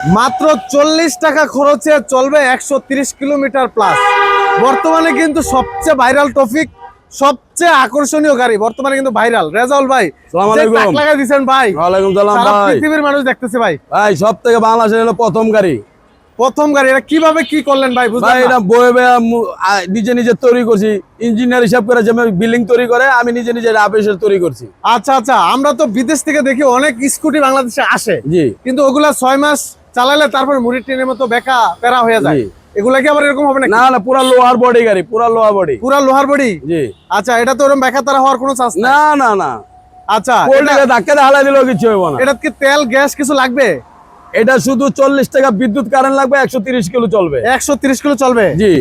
মাত্র 40 টাকা খরচে চলবে 130 কিলোমিটার প্লাস। বর্তমানে কিন্তু সবচেয়ে ভাইরাল টপিক, সবচেয়ে আকর্ষণীয় গাড়ি বর্তমানে কিন্তু ভাইরাল। রেজাউল ভাই, আসসালামু আলাইকুম। টাক লাগা দিবেন ভাই। ওয়ালাইকুম সালাম সারা ভাই। পৃথিবীর মানুষ দেখতেছে ভাই। ভাই সবথেকে বাংলাদেশের হলো প্রথম গাড়ি। প্রথম গাড়ি, এটা কিভাবে কি করলেন ভাই? বুঝলাম ভাই না। এটা নিজে নিজে তৈরি করছি, ইঞ্জিনিয়ার হিসাব করে যেমন বিল্ডিং তৈরি করে আমি নিজে নিজে আপিসের তৈরি করছি। আচ্ছা আচ্ছা, আমরা তো বিদেশ থেকে দেখি অনেক স্কুটি বাংলাদেশে আসে, জি কিন্তু ওগুলা 6 মাস চালালে তারপর মুড়ি ট্রেনের মতো বেকা পেরা হয়ে যায়। জি। এগুলা কি আবার এরকম হবে নাকি? না না, পুরা লোহার বডি গাড়ি, পুরা লোহার বডি। পুরা লোহার বডি? জি। আচ্ছা, এটা তো ওরকম বেকা তারা হওয়ার কোনো চান্স না। না না না, আচ্ছা, পোল্ট্রিকে ধাক্কা দিয়ে হালাই দিলেও কিছু হইব না। এটা কি তেল গ্যাস কিছু লাগবে? এটা শুধু 40 টাকা বিদ্যুৎ কারেন্ট লাগবে, 130 কিলো চলবে। 130 কিলো চলবে? জি।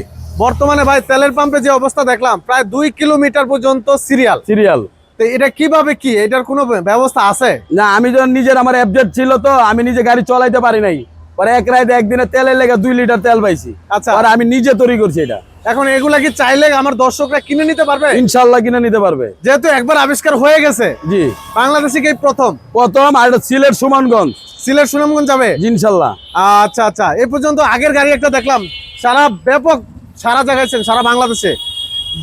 বর্তমানে ভাই তেলের পাম্পে যে অবস্থা দেখলাম, প্রায় 2 কিলোমিটার পর্যন্ত সিরিয়াল। তো এটা কিভাবে কি, এটার কোনো ব্যবস্থা আছে? না, আমি যখন নিজের আমার অ্যাবজেক্ট ছিল তো আমি নিজে গাড়ি চালাইতে পারি নাই, পরে এক রাতে একদিনে তেলের লেগে 2 লিটার তেল পাইছি। আচ্ছা, আর আমি নিজে তৈরি করছি এটা। এখন এগুলা কি চাইলে আমার দর্শকরা কিনে নিতে পারবে? ইনশাআল্লাহ কিনে নিতে পারবে, যেহেতু একবার আবিষ্কার হয়ে গেছে। জি বাংলাদেশে কি প্রথম? আর এটা সিলেট সুনামগঞ্জ। সিলেট সুনামগঞ্জ যাবে ইনশাআল্লাহ। আচ্ছা আচ্ছা, এই পর্যন্ত আগের গাড়ি একটা দেখলাম, সারা জায়গায় সারা বাংলাদেশে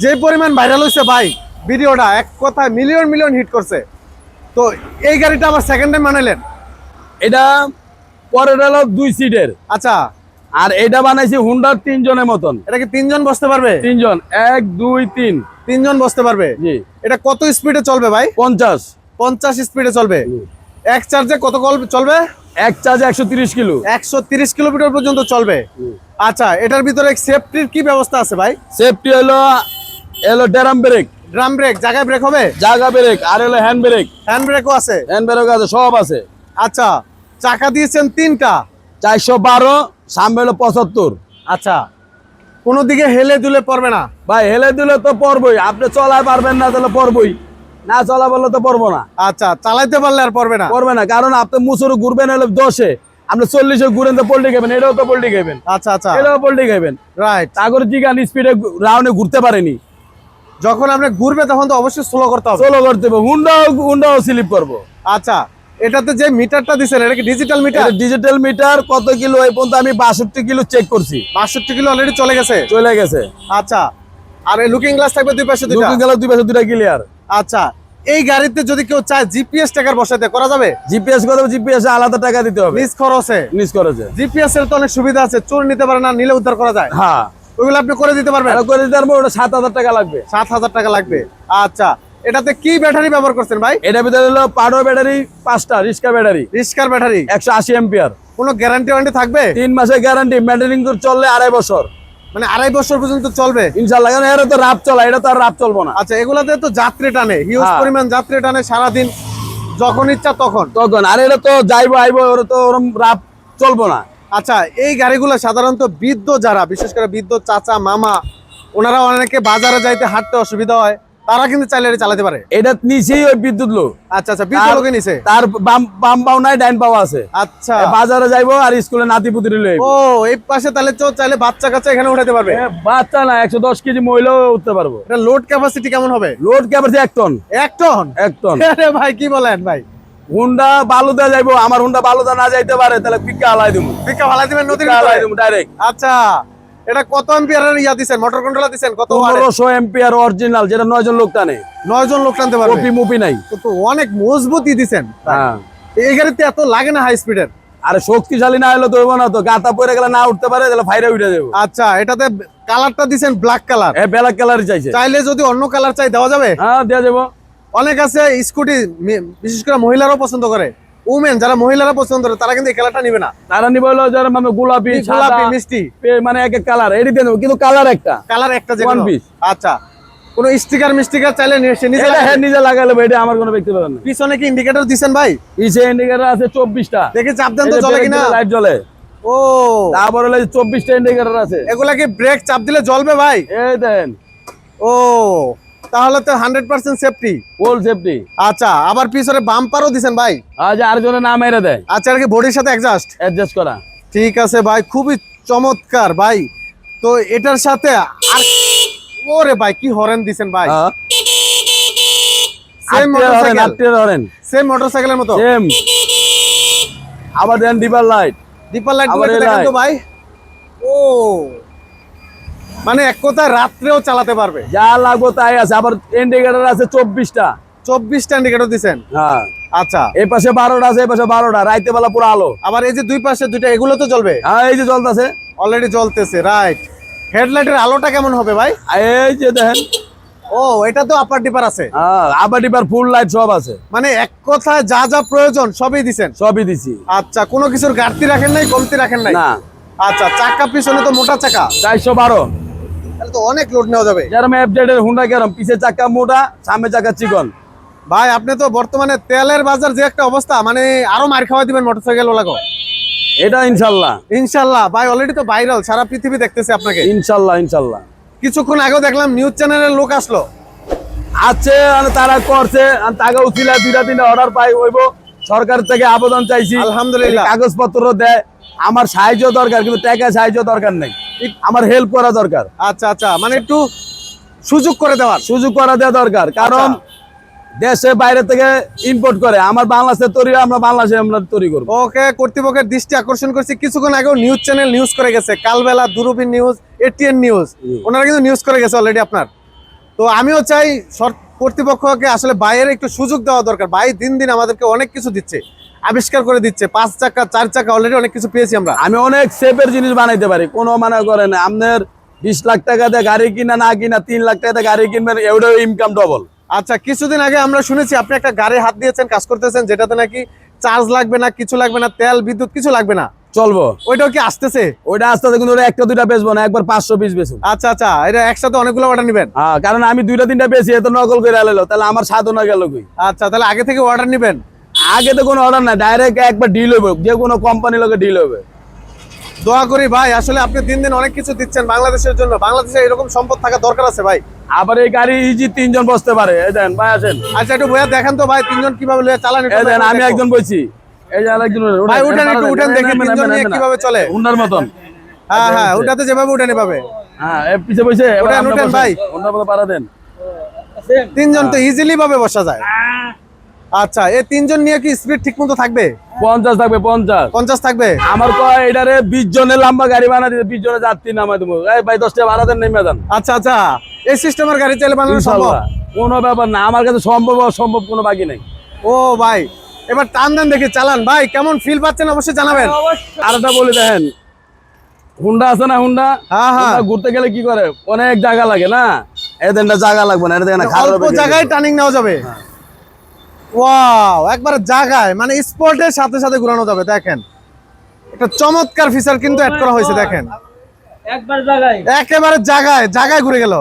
যে পরিমাণ ভাইরাল হয়েছে ভাই, ভিডিওটা এক কথায় মিলিয়ন মিলিয়ন হিট করছে। তো এই গাড়িটা আবার সেকেন্ড টাইম বানাইলেন? এটা পরের হলো 2 সিটের। আচ্ছা, আর এটা বানাইছি হুন্ডার 3 জনের মতন। এটা কি 3 জন বসতে পারবে? 3 জন, 1 2 3। 3 জন বসতে পারবে? জি। এটা কত স্পিডে চলবে ভাই? 50 স্পিডে চলবে। এক চার্জে কত চলবে? এক চার্জে 130 কিলো। 130 কিলোমিটার পর্যন্ত চলবে। আচ্ছা, এটার ভিতরে সেফটির কি ব্যবস্থা আছে ভাই? সেফটি হলো ড্রাম ব্রেক। ড্রাম ব্রেক, জায়গায় ব্রেক হবে? জায়গা ব্রেক, আর হলো হ্যান্ড ব্রেক। হ্যান্ড ব্রেকও আছে? হ্যান্ড ব্রেক আছে, সব আছে। আচ্ছা, চাকা দিয়েছেন 3টা, 412, সামনে হলো 75। আচ্ছা, কোনো দিকে হেলে দুলে পড়বে না? ভাই হেলে দিলে তো পড়বই, আপনি চলাই পারবেন না তাহলে পড়বই, না চলা বললে তো পড়বো না। আচ্ছা, চালাইতে পারলে আর পড়বে না? পড়বে না, কারণ আপনি মুসুর ঘুরবেন হলো 10-এ, আপনি 40-এ ঘুরেন তো পোল্ট্রি খাবেন, এটাও তো পোল্ট্রি খাবেন। আচ্ছা আচ্ছা, এটাও পোল্ট্রি খাবেন। রাইট। তাগর জিগান স্পিডে রাউন্ডে ঘুরতে পারেনি, যখন আপনি ঘুরবে তখন তো অবশ্যই স্লো করতে হবে। সোলো করতে হবে, হুন্ডাও স্লিপ করবো। আচ্ছা, এটাতে যে মিটারটা দিছেন, এটা কি ডিজিটাল মিটার? Digital meter. কত কিলো এই পর্যন্ত আমি 62 কিলো চেক করছি। 62 কিলো অলরেডি চলে গেছে। আচ্ছা, আর এই লুকিং গ্লাস থাকবে দুই পাশে দুইটা? লুকিং গ্লাস দুই পাশে দুইটা ক্লিয়ার। আচ্ছা, এই গাড়িতে যদি কেউ চায় জিপিএস ট্র্যাকার বসাতে করা যাবে? জিপিএস কত? জিপিএস আলাদা টাকা দিতে হবে, নিজ খরচে? নিজ খরচে। জিপিএস এর তো অনেক সুবিধা আছে, চোর নিতে পারে না, নিলে উদ্ধার করা যায়। হ্যাঁ, ওইগুলো আপনি করে দিতে পারবেন? করে দিতে পারবো। ওটা 7,000 টাকা লাগবে। 7,000 টাকা লাগবে। আচ্ছা, এটাতে কি ব্যাটারি ব্যবহার করছেন ভাই? এটার ভিতরে হলো পাওয়ার ব্যাটারি 5টা, রিস্কা ব্যাটারি, রিস্কার ব্যাটারি। 180 এম্পিয়ার। কোনো গ্যারান্টি ওয়ারেন্টি থাকবে? 3 মাসের গ্যারান্টি, মেইনটেইন করে চললে 2.5 বছর, মানে 2.5 বছর পর্যন্ত চলবে ইনশাআল্লাহ। কারণ এর তো রাত চলা, এটা তো আর রাত চলবো না। আচ্ছা, এগুলাতে তো যাত্রী টানে, হিউজ হ্যাঁ। পরিমাণ যাত্রী টানে সারাদিন, যখন ইচ্ছা তখন। আর এটা তো যাইবো আইবো, ওরা তো ওরকম রাত চলবো না। আচ্ছা, এই গাড়িগুলো সাধারণত বৃদ্ধ যারা, বিশেষ করে বৃদ্ধ চাচা মামা, ওনারা অনেকে বাজারে যাইতে হাঁটতে অসুবিধা হয়, তারা কিন্তু চাইলে এটা চালাতে পারে। এটা নিচেই ওই বিদ্যুৎ লোক। আচ্ছা আচ্ছা, বৃদ্ধ লোকে নিছে? তার বাম পাও নাই, ডাইন পাও আছে। আচ্ছা, বাজারে যাইবো আর স্কুলে নাতি পুতি লই। ও এই পাশে তাহলে তো চাইলে বাচ্চা কাচ্চা এখানে উঠাতে পারবে? বাচ্চা না, 110 কেজি মহিলাও উঠতে পারবো। এটা লোড ক্যাপাসিটি কেমন হবে? Load capacity 1 ton. 1 ton? 1 ton. আরে ভাই, কি বলেন ভাই? হুন্ডা বালুদা যাইবো, আমার হুন্ডা বালুদা না যাইতে পারে তাহলে পিকা হালাই দিমু। পিকা ফালাই দিবেন নদীর পিকা হালাই ভিতরে? দিমু ডাইরেক্ট। আচ্ছা, এটা কত অ্যাম্পিয়ারের ইয়া দিবেন, মোটর কন্ট্রোলার দিবেন কত? 1500 এম্পিয়ার অরিজিনাল, যেটা 9 জন লোক টানে। 9 জন লোক টানতে পারবে? কপি মুপি নাই। তো অনেক মজবুতই দিবেন। হ্যাঁ, এই গাড়িতে এত লাগে না হাই স্পিডের? আরে শক্তিশালী না হলে তো হইব না, তো গাতা পড়ে গেলে না উঠতে পারে তাহলে ফাইরে উঠে যাবে। আচ্ছা, এটাতে কালারটা দিবেন ব্ল্যাক কালার? ব্ল্যাক কালারই চাইছে। চাইলে যদি অন্য কালার চাই দেওয়া যাবে? হ্যাঁ, দেয়া যাবো। অনেক আছে স্কুটি, বিশেষ করে মহিলারাও পছন্দ করে, উমেন যারা মহিলারা পছন্দ করে, তারা কিন্তু এই কালারটা নিবে না। তারা নিবে হলো যারা মানে গোলাপি, গোলাপি, মিষ্টি, মানে এক এক কালার এডি দেন, কিন্তু কালার একটা, কালার একটা যে ওয়ান পিস। আচ্ছা, কোন স্টিকার মিস্টিকার চাইলে সে নিজে এটা হ্যাঁ নিজে লাগালে ভাই, এটা আমার কোনো ব্যক্তিগত না। পিছনে কি ইন্ডিকেটর দিবেন ভাই? পিছে ইন্ডিকেটর আছে 24টা। দেখে চাপ দেন তো জ্বলে কিনা? লাইট জ্বলে। ও, তারপর হলো 24টা ইন্ডিকেটর আছে। এগুলা কি ব্রেক চাপ দিলে জ্বলবে ভাই? এই দেন। ও, তাহলে তো 100% সেফটি, ফুল সেফটি। আচ্ছা, আবার পিছনে বাম্পারও দিবেন ভাই? আজ আরেকজনের নাম মেরে দেয়। আচ্ছা, আর কি বডির সাথে অ্যাডজাস্ট করা। ঠিক আছে ভাই, খুবই চমৎকার ভাই। তো এটার সাথে আর, ওরে ভাই কি হরেন দিছেন ভাই! সেম মোটরসাইকেল, হরেন সেম মোটরসাইকেলের মতো। সেম। আবার দেন ডিপার লাইট। ডিপার লাইট আবার এই দেখেন তো light। ভাই। ও মানে এক কথায় রাত্রেও চালাতে পারবে। যা লাগবো তাই আছে, আবার ইন্ডিকেটর আছে 24টা। 24টা ইন্ডিকেটর দিছেন। হ্যাঁ, আচ্ছা, এই পাশে 12টা আছে, এই পাশে 12টা, রাইতে বেলা পুরো আলো। আবার এই যে দুই পাশে দুইটা, এগুলো তো জ্বলবে। হ্যাঁ, এই যে জ্বলতেছে। অলরেডি জ্বলতেছে, রাইট। হেডলাইটের আলোটা কেমন হবে ভাই? এই যে দেখেন। ও এটা তো আপার ডিপার আছে। হ্যাঁ, আবার ডিপার ফুল লাইট সব আছে। মানে এক কথায় যা যা প্রয়োজন সবই দিছেন। সবই দিছি। আচ্ছা, কোনো কিছুর ঘাটতি রাখেন নাই, কমতি রাখেন নাই? না। আচ্ছা, চাকা পিছনে তো মোটা চাকা, 412। তাহলে তো অনেক লোড নেওয়া যাবে। যেরকম এফজেড এর হুন্ডা কেরম, পিছে চাকা মোটা, সামনে চাকা চিকন। ভাই আপনি তো বর্তমানে তেলের বাজার যে একটা অবস্থা, মানে আরো মার খাওয়া দিবেন মোটরসাইকেল ওলাগো। এটা ইনশাল্লাহ। ইনশাল্লাহ ভাই, অলরেডি তো ভাইরাল, সারা পৃথিবী দেখতেছে আপনাকে। ইনশাল্লাহ ইনশাল্লাহ। কিছুক্ষণ আগেও দেখলাম নিউজ চ্যানেলের লোক আসলো। আছে আর তারা করছে, আর টাকা উঠিলা 2-3টা অর্ডার পাই হইব। সরকার থেকে আবেদন চাইছি, আলহামদুলিল্লাহ। কাগজপত্র দেয়। আমার সাহায্য দরকার, কিন্তু টাকা সাহায্য দরকার নেই, আমার হেল্প করা দরকার। আচ্ছা আচ্ছা, মানে একটু সুযোগ করে দেওয়ার। সুযোগ করা দেওয়া দরকার, কারণ দেশে বাইরে থেকে ইম্পোর্ট করে, আমার বাংলাদেশে তৈরি, আমরা বাংলাদেশে আমরা তৈরি করবো। ওকে, কর্তৃপক্ষের দৃষ্টি আকর্ষণ করছি। কিছুক্ষণ আগেও নিউজ চ্যানেল নিউজ করে গেছে, কালবেলা দুরুবিন নিউজ, এটিএন নিউজ, ওনারা কিন্তু নিউজ করে গেছে অলরেডি আপনার। তো আমিও চাই কর্তৃপক্ষকে আসলে বাইরে একটু সুযোগ দেওয়া দরকার। ভাই দিন দিন আমাদেরকে অনেক কিছু দিচ্ছে, আবিষ্কার করে দিচ্ছে। 5 চাকা 4 চাকা অলরেডি অনেক কিছু পেয়েছি আমরা। আমি অনেক সেফের জিনিস বানাইতে পারি, কোনো মানে করেন আপনার 20 লাখ টাকা দিয়ে গাড়ি কিনা না কিনা 3 লাখ টাকা দিয়ে গাড়ি কিনবেন, এটাও ইনকাম ডবল। আচ্ছা, কিছুদিন আগে আমরা শুনেছি আপনি একটা গাড়ি হাত দিয়েছেন, কাজ করতেছেন, যেটাতে নাকি চার্জ লাগবে না, কিছু লাগবে না, তেল বিদ্যুৎ কিছু লাগবে না। চলবো। ওইটাও কি আসতেছে? ওইটা আসতে কিন্তু ওটা 1-2টা বেচবো না, একবার 500 পিস বেচবো। আচ্ছা আচ্ছা, এটা একসাথে অনেকগুলো অর্ডার নেবেন? হ্যাঁ, কারণ আমি 2-3টা বেশি এত নকল করে আলো, তাহলে আমার সাধন না গেল কই। আচ্ছা, তাহলে আগে থেকে অর্ডার নেবেন? আগে তো কোনো অর্ডার না, ডাইরেক্ট একবার ডিল হবে, যে কোনো কোম্পানির লোকে ডিল হবে। দোয়া করি ভাই, আসলে আপনি দিন দিন অনেক কিছু দিচ্ছেন বাংলাদেশের জন্য। বাংলাদেশে এরকম সম্পদ থাকা দরকার আছে ভাই। আবার এই গাড়ি ইজি 3 জন বসতে পারে। এই দেন ভাই, আসেন। আচ্ছা, একটু বইয়া দেখেন তো ভাই, 3 জন কিভাবে লয়ে চালান। এই দেন, আমি একজন বইছি, এই যে আরেকজন। ভাই উঠেন, একটু উঠেন দেখি 3 জন নিয়ে কিভাবে চলে। হুন্ডার মতন। হ্যাঁ হ্যাঁ, ওটাতে যেভাবে উঠেন এভাবে। হ্যাঁ, পিছে বসে উঠেন ভাই, হুন্ডার মতো পারা দেন। 3 জন তো ইজিলি ভাবে বসা যায়। আচ্ছা, এই 3 জন নিয়ে কি স্পিড ঠিক মতো থাকবে? 50 থাকবে, 50। 50 থাকবে? আমার কয় এটারে 20 জনের লম্বা গাড়ি বানা দিতে, 20 জনের যাত্রী নামাই দেবো। এই ভাই 10 টাকা ভাড়া দেন, নেমে দেন। আচ্ছা আচ্ছা, এই সিস্টেমের গাড়ি চাইলে বানানো সম্ভব? ইনশাআল্লাহ, কোনো ব্যাপার না, আমার কাছে সম্ভব অসম্ভব কোনো বাকি নাই। ও ভাই, এবার টান দেন দেখি, চালান ভাই, কেমন ফিল পাচ্ছেন অবশ্যই জানাবেন। আর একটা বলে দেখেন, হুন্ডা আছে না, হুন্ডা, হ্যাঁ হ্যাঁ, হুন্ডা ঘুরতে গেলে কি করে, অনেক জায়গা লাগে না, এদের জায়গা লাগবে না, এটা দেখেন অল্প জায়গায় টার্নিং নেওয়া যাবে। ওয়াও, একবারে জায়গায় মানে স্পটের সাথে সাথে ঘোরানো যাবে। দেখেন, একটা চমৎকার ফিচার কিন্তু অ্যাড করা হয়েছে। দেখেন, একবার জায়গায় একেবারে জায়গায় জায়গায় ঘুরে গেল।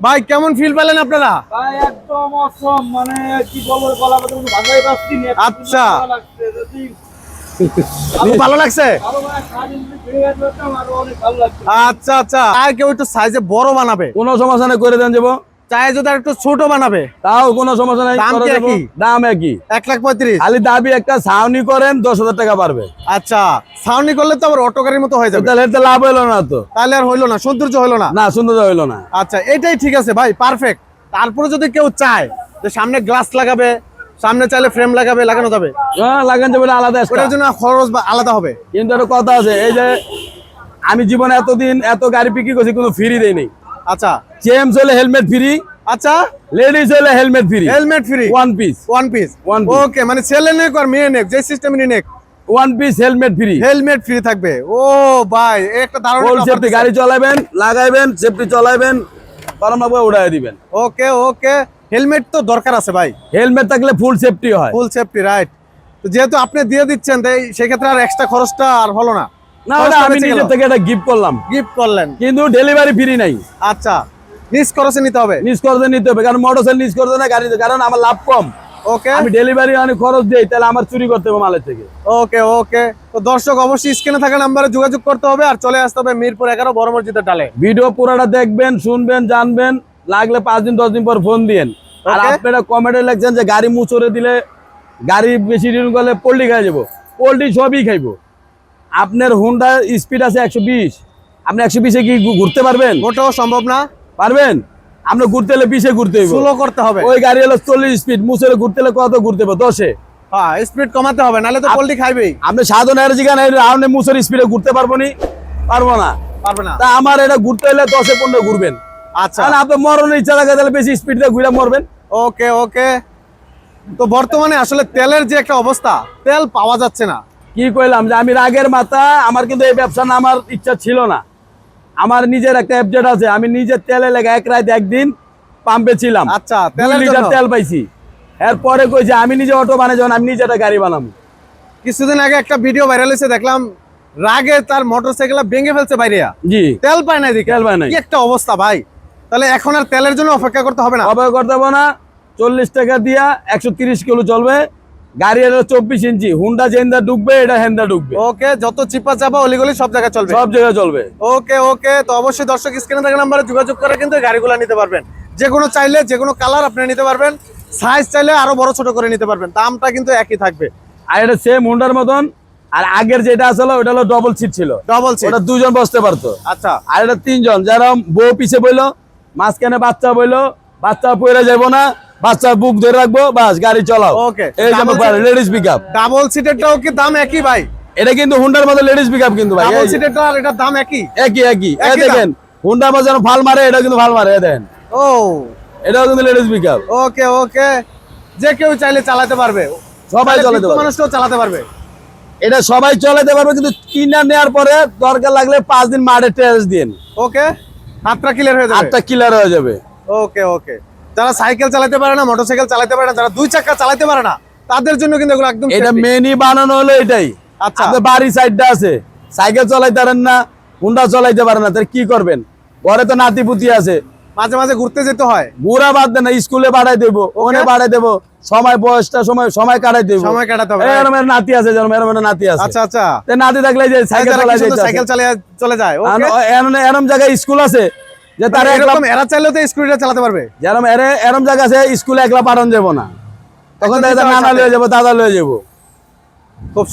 ভাই কেমন ফিল পেলেন আপনারা? ভাই একদম অসম, মানে কি বলবো, গলা কথা কোনো ভাষাই পাচ্ছি না। আচ্ছা। ভালো লাগছে, যদি খুব ভালো লাগছে। ভালো মানে সারাদিন যদি ফিরে গেছে আমার অনেক ভালো লাগছে। আচ্ছা আচ্ছা, আর কেউ একটু সাইজে বড় বানাবে, কোনো সমস্যা নেই, করে দেন যাবো। চাই যদি আর একটু ছোট বানাবে, তাও কোনো সমস্যা নেই, দাম করে কি দেবো। একই? দাম একই, 1,35,000। খালি দাবি একটা ছাউনি করেন, 10,000 টাকা পারবে। আচ্ছা, সাউন্ড করলে তো আবার অটো গাড়ির মতো হয়ে যাবে, তাহলে এতে লাভ হইলো না তো। তাহলে আর হইলো না, সৌন্দর্য হইলো না। না, সুন্দর হইলো না। আচ্ছা, এটাই ঠিক আছে ভাই, পারফেক্ট। তারপরে যদি কেউ চায় যে সামনে গ্লাস লাগাবে, সামনে চাইলে ফ্রেম লাগাবে, লাগানো যাবে। হ্যাঁ, লাগান যাবে, আলাদা extra। ওটার জন্য খরচ বা আলাদা হবে। কিন্তু একটা কথা আছে, এই যে আমি জীবনে এতদিন এত গাড়ি বিক্রি করছি, কোনো ফ্রি দেই নেই। আচ্ছা জেমস হলে হেলমেট ফ্রি, আচ্ছা, লেডিস হলে helmet free, helmet free, one piece. One piece. One piece। Okay, মানে ছেলে নেক আর মেয়ে নেক, যে সিস্টেমে নেক one piece helmet free, helmet free থাকবে। ও ভাই, এই একটা দারুণ ফুল offer সেফটি, দিছে। গাড়ি চালাবেন, লাগাইবেন, সেফটি চালাবেন, গরম লাগবে উড়াই দিবেন। ওকে ওকে, হেলমেট তো দরকার আছে ভাই, হেলমেট থাকলে ফুল সেফটি হয়। ফুল সেফটি, রাইট। তো যেহেতু আপনি দিয়ে দিচ্ছেন, তাই সেক্ষেত্রে আর এক্সট্রা খরচটা আর হলো না। না, ওটা আমি নিজের থেকে এটা গিফট করলাম, গিফট করলেন। কিন্তু ডেলিভারি ফ্রি নাই। আচ্ছা, নিজ খরচে নিতে হবে। নিজ করতে নিতে হবে, কারণ মোটরসাইকেল নিজ করতে না গাড়িতে, কারণ আমার লাভ কম। ওকে আমি ডেলিভারি অনেক খরচ দেই, তাহলে আমার চুরি করতে হবে মালের থেকে। ওকে ওকে, তো দর্শক অবশ্যই স্ক্রিনে থাকা নাম্বারে যোগাযোগ করতে হবে, আর চলে আসতে হবে মিরপুর 11 বড় মসজিদের ডালে। ভিডিও পুরোটা দেখবেন, শুনবেন, জানবেন, লাগলে 5 দিন 10 দিন পর ফোন দিয়েন। আর Okay. আপনারা কমেন্টে লিখছেন যে গাড়ি মুচড়ে দিলে, গাড়ি বেশি দিন করলে পোল্ট্রি খাই যাবো। পোল্ট্রি সবই খাইবো। আপনার হুন্ডা স্পিড আছে 120, আপনি 120-এ কি ঘুরতে পারবেন? মোটেও সম্ভব না, পারবেন? আপনি ঘুরতে হলে 20-এ ঘুরতে হইব। স্লো করতে হবে। ওই গাড়ি হলো 40 স্পিড, মুচড়ে ঘুরতে হলে কত ঘুরতে হবে? 10-এ। হ্যাঁ স্পিড কমাতে হবে, নাহলে তো পোল্ট্রি খাইবেই। আপনি সাধারণ এর যেখানে রাউন্ডে মুসর স্পিডে ঘুরতে পারবো নি? পারবো না। পারবে না। তা আমার এটা ঘুরতে হলে 10-15 ঘুরবেন। আচ্ছা তাহলে আপনি মরণের ইচ্ছা থাকে তাহলে বেশি স্পিড দিয়ে ঘুরে মরবেন। ওকে ওকে। তো বর্তমানে আসলে তেলের যে একটা অবস্থা, তেল পাওয়া যাচ্ছে না। কি কইলাম যে আমি রাগের মাথা, আমার কিন্তু এই ব্যবসা না আমার ইচ্ছা ছিল না। আমার নিজের একটা অ্যাবজেক্ট আছে, আমি নিজের তেলে লেগে এক রাত একদিন পাম্পে ছিলাম। আচ্ছা 2 তেলের লিটার জন্য। তেল পাইছি। এরপরে কই যে আমি নিজে অটো বানাই, যখন আমি নিজে একটা গাড়ি বানাবো। কিছুদিন আগে একটা ভিডিও ভাইরাল হয়েছে, দেখলাম রাগে তার মোটরসাইকেল ভেঙে ফেলছে বাইরেয়া, জি, তেল পায় না এদিকে। তেল পায় নাই। কি একটা অবস্থা ভাই। তাহলে এখন আর তেলের জন্য অপেক্ষা করতে হবে না। অবয় করতে হবে না। 40 টাকা দিয়া 130 কিলো চলবে। গাড়ি হলো 24 ইঞ্চি, হুন্ডা জেন্দা ঢুকবে, এটা হেন্দা ঢুকবে, ওকে, যত চিপা চাপা অলিগলি সব জায়গায় চলবে। সব জায়গায় চলবে। ওকে ওকে। তো অবশ্যই দর্শক স্ক্রিনে থাকা নাম্বারে যোগাযোগ করে কিন্তু গাড়িগুলো নিতে পারবেন। যে কোনো চাইলে যে কোনো কালার আপনি নিতে পারবেন, সাইজ চাইলে আরো বড় ছোট করে নিতে পারবেন, দামটা কিন্তু একই থাকবে। আর এটা সেম হুন্ডার মতন। আর আগের যেটা আসলে ওটা হলো ডবল সিট ছিল, ডবল সিট। ওটা 2 জন বসতে পারতো। আচ্ছা আর এটা 3 জন, যারা বউ পিছে বইলো, মাঝখানে বাচ্চা বইলো, বাচ্চা পড়ে যাবো না, বাচ্চা বুক ধরে রাখবো, বাস গাড়ি চালাও। ওকে। এই যে লেডিস পিকআপ। ডাবল সিটেরটাও কি দাম একই ভাই? এটা কিন্তু হুন্ডার মতো লেডিস পিকআপ কিন্তু ভাই, ডাবল এই যে। সিটেরটা আর এটার দাম একই? একই একই। এই একই দাম। দেখেন হুন্ডার মতো যেন ফাল মারে, এটা কিন্তু ফাল মারে, এই দেখেন। ও এটাও কিন্তু লেডিস পিকআপ। ওকে ওকে। যে কেউ চাইলে চালাতে পারবে, সবাই চালাতে বৃদ্ধ পারবে। মানুষটাও চালাতে পারবে। এটা সবাই চালাতে পারবে, কিন্তু কিনা নেওয়ার পরে দরকার লাগলে 5 দিন মাঠে টেস্ট দিন, ওকে, হাতটা ক্লিয়ার হয়ে যাবে। 8টা কিলার হয়ে যাবে। ওকে ওকে। যারা সাইকেল চালাতে পারে না, মোটরসাইকেল চালাতে পারে না, যারা 2 চাকা চালাতে পারে না, তাদের জন্য কিন্তু এগুলো একদম এটা safety। মেনি বানানো হলো এটাই। আচ্ছা। আপনার বাড়ি সাইডটা আছে, সাইকেল চালাইতে পারেন না, হুন্ডা চালাইতে পারেন না, তাহলে কি করবেন? ঘরে তো নাতি পুতি আছে, মাঝে মাঝে ঘুরতে যেতে হয়, ঘুরা বাদ দেন না, স্কুলে পাঠাই দেবো, ওখানে পাঠাই দেবো, সময় বয়সটা সময় কাটাই দেবো। সময় কাটাতে হবে। এরম এর নাতি আছে, যেরকম এরম এর নাতি আছে। আচ্ছা আচ্ছা। তে নাতি থাকলে যে সাইকেল যারা কি চালাই সুন্দর সাইকেল চালিয়ে চলে যায়। ওকে। এরম জায়গায় স্কুল আছে যে তারা একলা, এরকম এরা চাইলেও তো স্কুটিটা চালাতে পারবে। যেরম এরম জায়গা আছে স্কুলে একলা পাঠানো যাবো না, তখন একজন দেখা যায় দিতে হয় নানা সাথে। লয়ে যাবো, দাদা লয়ে যাবো। খুব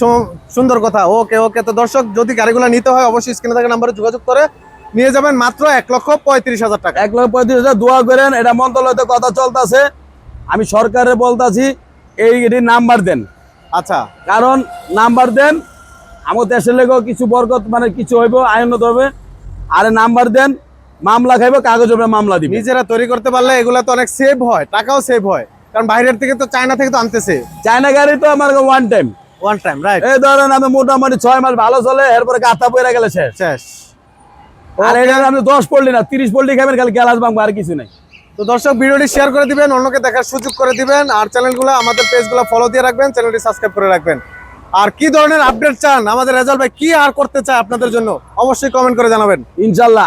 সুন্দর কথা। ওকে ওকে। তো দর্শক যদি গাড়িগুলো নিতে হয় অবশ্যই স্ক্রিনে থাকা নাম্বারে যোগাযোগ করে নিয়ে যাবেন মাত্র 1,35,000 টাকা। 1,35,000 দোয়া করেন। এটা মন্ত্রণালয়তে কথা চলতেছে, আমি সরকারে বলতাছি এটি নাম্বার দেন। আচ্ছা কারণ নাম্বার দেন, আমার দেশের লেগেও কিছু বরকত, মানে কিছু হইব, আইনত হবে। আরে নাম্বার দেন, মামলা খাইব, কাগজ উপরে মামলা দিবে। নিজেরা তৈরি করতে পারলে এগুলা তো অনেক সেভ হয়, টাকাও সেভ হয়, কারণ বাইরের থেকে তো চায়না থেকে তো আনতেছে। চায়না গাড়ি তো আমার one time, one time, right. এই ধরেন আমি মোটামুটি 6 মাস ভালো চলে, এরপরে গাথা পড়ে গেলে শেষ। শেষ। আর এটা আপনি 10 পড়লি না, 30 পড়লি খাবেন, খালি গ্যালাস ভাঙবো, আর কিছু নাই। তো দর্শক ভিডিওটি শেয়ার করে দিবেন, অন্যকে দেখার সুযোগ করে দিবেন, আর চ্যানেলগুলো আমাদের পেজগুলো ফলো দিয়ে রাখবেন, চ্যানেলটি সাবস্ক্রাইব করে রাখবেন। আর কি ধরনের আপডেট চান, আমাদের রেজাল্ট ভাই কি আর করতে চায় আপনাদের জন্য, অবশ্যই কমেন্ট করে জানাবেন। ইনশাল্লাহ।